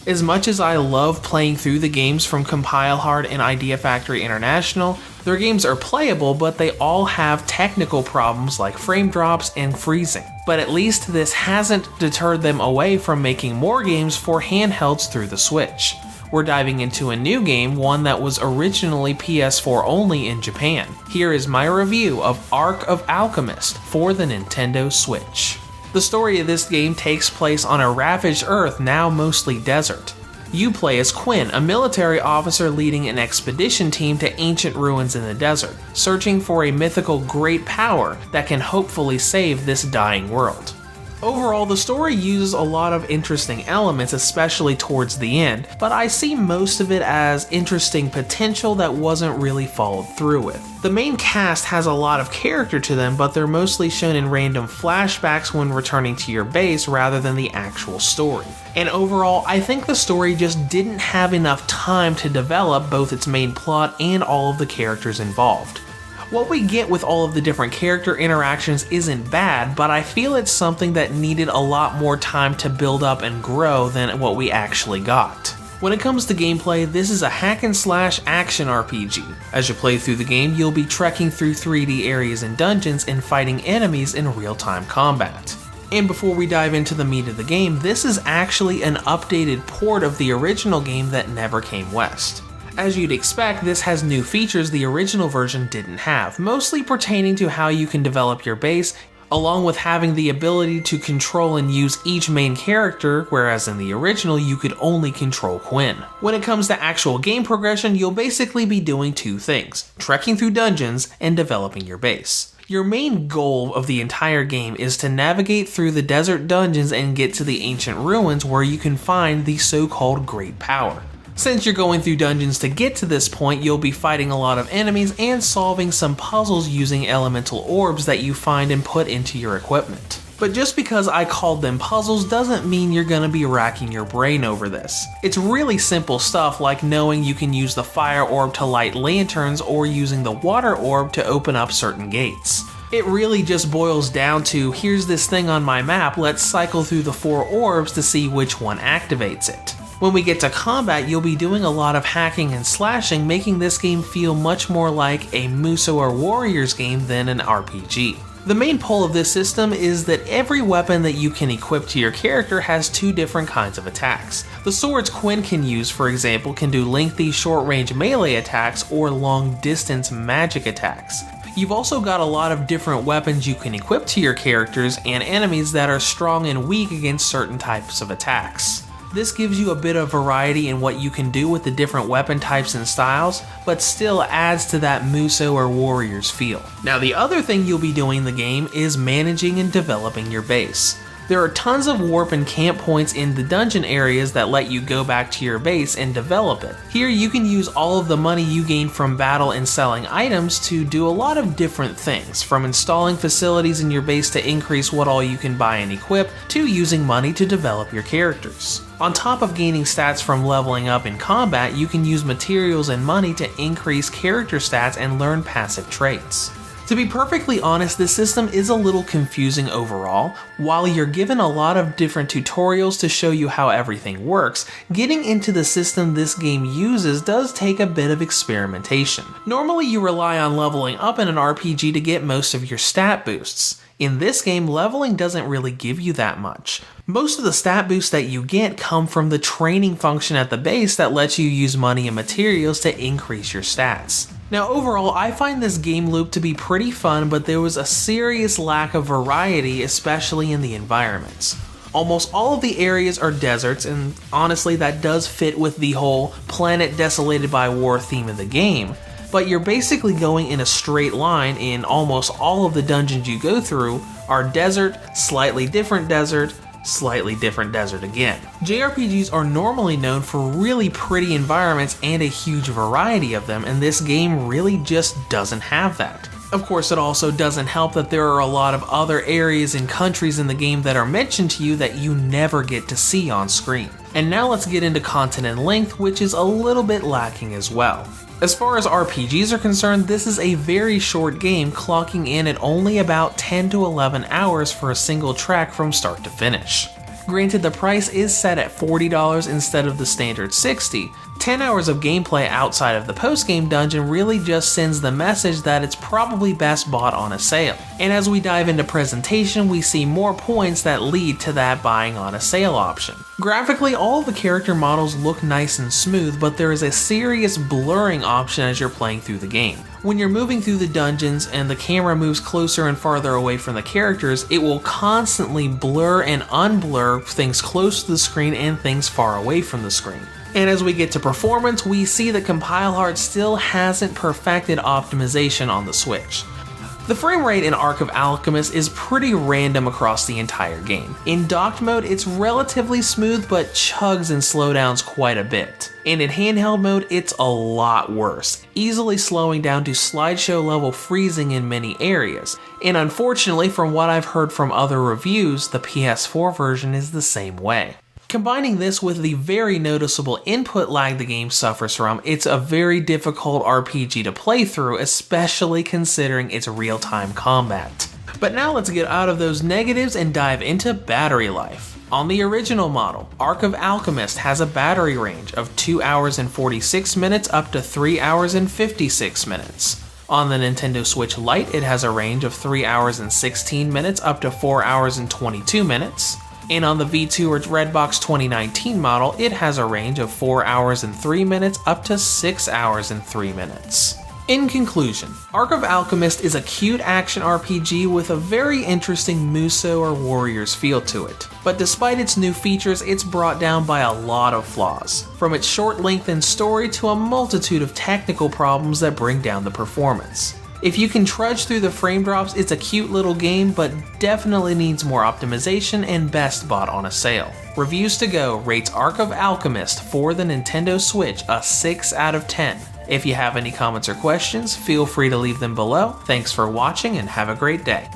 As much as I love playing through the games from Compile Hard and Idea Factory International, their games are playable, but they all have technical problems like frame drops and freezing. But at least this hasn't deterred them away from making more games for handhelds through the Switch. We're diving into a new game, one that was originally PS4 only in Japan. Here is my review of Arc of Alchemist for the Nintendo Switch. The story of this game takes place on a ravaged Earth, now mostly desert. You play as Quinn, a military officer leading an expedition team to ancient ruins in the desert, searching for a mythical great power that can hopefully save this dying world. Overall, the story uses a lot of interesting elements, especially towards the end, but I see most of it as interesting potential that wasn't really followed through with. The main cast has a lot of character to them, but they're mostly shown in random flashbacks when returning to your base rather than the actual story. And overall, I think the story just didn't have enough time to develop both its main plot and all of the characters involved. What we get with all of the different character interactions isn't bad, but I feel it's something that needed a lot more time to build up and grow than what we actually got. When it comes to gameplay, this is a hack and slash action RPG. As you play through the game, you'll be trekking through 3D areas and dungeons and fighting enemies in real-time combat. And before we dive into the meat of the game, this is actually an updated port of the original game that never came west. As you'd expect, this has new features the original version didn't have, mostly pertaining to how you can develop your base, along with having the ability to control and use each main character, whereas in the original you could only control Quinn. When it comes to actual game progression, you'll basically be doing two things: trekking through dungeons and developing your base. Your main goal of the entire game is to navigate through the desert dungeons and get to the ancient ruins where you can find the so-called Great Power. Since you're going through dungeons to get to this point, you'll be fighting a lot of enemies and solving some puzzles using elemental orbs that you find and put into your equipment. But just because I called them puzzles doesn't mean you're gonna be racking your brain over this. It's really simple stuff like knowing you can use the fire orb to light lanterns or using the water orb to open up certain gates. It really just boils down to, here's this thing on my map, let's cycle through the 4 orbs to see which one activates it. When we get to combat, you'll be doing a lot of hacking and slashing, making this game feel much more like a Muso or Warriors game than an RPG. The main pull of this system is that every weapon that you can equip to your character has 2 different kinds of attacks. The swords Quinn can use, for example, can do lengthy short-range melee attacks or long-distance magic attacks. You've also got a lot of different weapons you can equip to your characters and enemies that are strong and weak against certain types of attacks. This gives you a bit of variety in what you can do with the different weapon types and styles, but still adds to that Muso or Warriors feel. Now the other thing you'll be doing in the game is managing and developing your base. There are tons of warp and camp points in the dungeon areas that let you go back to your base and develop it. Here you can use all of the money you gain from battle and selling items to do a lot of different things, from installing facilities in your base to increase what all you can buy and equip, to using money to develop your characters. On top of gaining stats from leveling up in combat, you can use materials and money to increase character stats and learn passive traits. To be perfectly honest, this system is a little confusing overall. While you're given a lot of different tutorials to show you how everything works, getting into the system this game uses does take a bit of experimentation. Normally you rely on leveling up in an RPG to get most of your stat boosts. In this game, leveling doesn't really give you that much. Most of the stat boosts that you get come from the training function at the base that lets you use money and materials to increase your stats. Now overall, I find this game loop to be pretty fun, but there was a serious lack of variety, especially in the environments. Almost all of the areas are deserts, and honestly that does fit with the whole planet desolated by war theme of the game. But you're basically going in a straight line in almost all of the dungeons you go through are desert, slightly different desert, slightly different desert again. JRPGs are normally known for really pretty environments and a huge variety of them, and this game really just doesn't have that. Of course, it also doesn't help that there are a lot of other areas and countries in the game that are mentioned to you that you never get to see on screen. And now let's get into content and length, which is a little bit lacking as well. As far as RPGs are concerned, this is a very short game, clocking in at only about 10 to 11 hours for a single track from start to finish. Granted, the price is set at $40 instead of the standard $60. 10 hours of gameplay outside of the post-game dungeon really just sends the message that it's probably best bought on a sale. And as we dive into presentation, we see more points that lead to that buying on a sale option. Graphically, all of the character models look nice and smooth, but there is a serious blurring option as you're playing through the game. When you're moving through the dungeons and the camera moves closer and farther away from the characters, it will constantly blur and unblur things close to the screen and things far away from the screen. And as we get to performance, we see that CompileHard still hasn't perfected optimization on the Switch. The frame rate in Ark of Alchemist is pretty random across the entire game. In docked mode, it's relatively smooth but chugs and slowdowns quite a bit. And in handheld mode, it's a lot worse, easily slowing down to slideshow level freezing in many areas. And unfortunately, from what I've heard from other reviews, the PS4 version is the same way. Combining this with the very noticeable input lag the game suffers from, it's a very difficult RPG to play through, especially considering its real-time combat. But now let's get out of those negatives and dive into battery life. On the original model, Ark of Alchemist has a battery range of 2 hours and 46 minutes up to 3 hours and 56 minutes. On the Nintendo Switch Lite, it has a range of 3 hours and 16 minutes up to 4 hours and 22 minutes. And on the V2 or Redbox 2019 model, it has a range of 4 hours and 3 minutes up to 6 hours and 3 minutes. In conclusion, Ark of Alchemist is a cute action RPG with a very interesting Muso or Warriors feel to it. But despite its new features, it's brought down by a lot of flaws, from its short length and story to a multitude of technical problems that bring down the performance. If you can trudge through the frame drops, it's a cute little game, but definitely needs more optimization and best bought on a sale. Reviews to Go rates Ark of Alchemist for the Nintendo Switch a 6 out of 10. If you have any comments or questions, feel free to leave them below. Thanks for watching and have a great day.